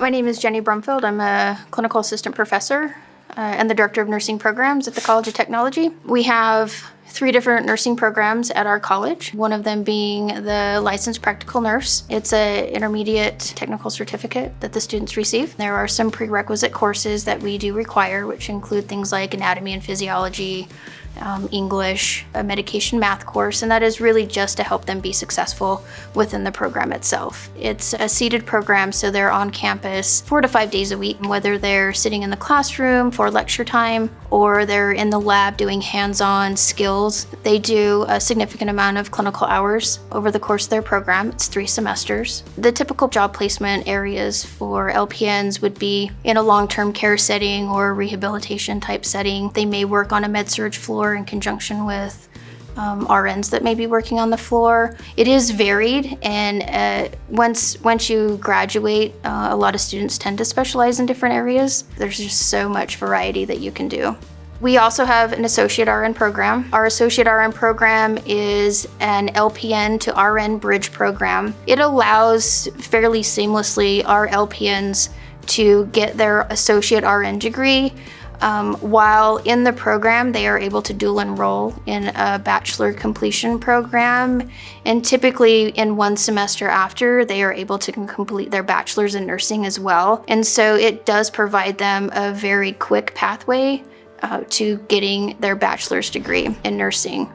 My name is Jenny Brumfield. I'm a clinical assistant professor and the director of nursing programs at the College of Technology. We have 3 different nursing programs at our college, one of them being the licensed practical nurse. It's an intermediate technical certificate that the students receive. There are some prerequisite courses that we do require, which include things like anatomy and physiology, English, a medication math course, and that is really just to help them be successful within the program itself. It's a seated program, so they're on campus 4 to 5 days a week, whether they're sitting in the classroom for lecture time or they're in the lab doing hands-on skills. They do a significant amount of clinical hours over the course of their program. It's 3 semesters. The typical job placement areas for LPNs would be in a long-term care setting or rehabilitation type setting. They may work on a med-surg floor in conjunction with RNs that may be working on the floor. It is varied, and once you graduate, a lot of students tend to specialize in different areas. There's just so much variety that you can do. We also have an associate RN program. Our associate RN program is an LPN to RN bridge program. It allows fairly seamlessly our LPNs to get their associate RN degree. While in the program, they are able to dual enroll in a bachelor completion program, and typically in 1 semester after, they are able to complete their bachelor's in nursing as well. And so it does provide them a very quick pathway to getting their bachelor's degree in nursing.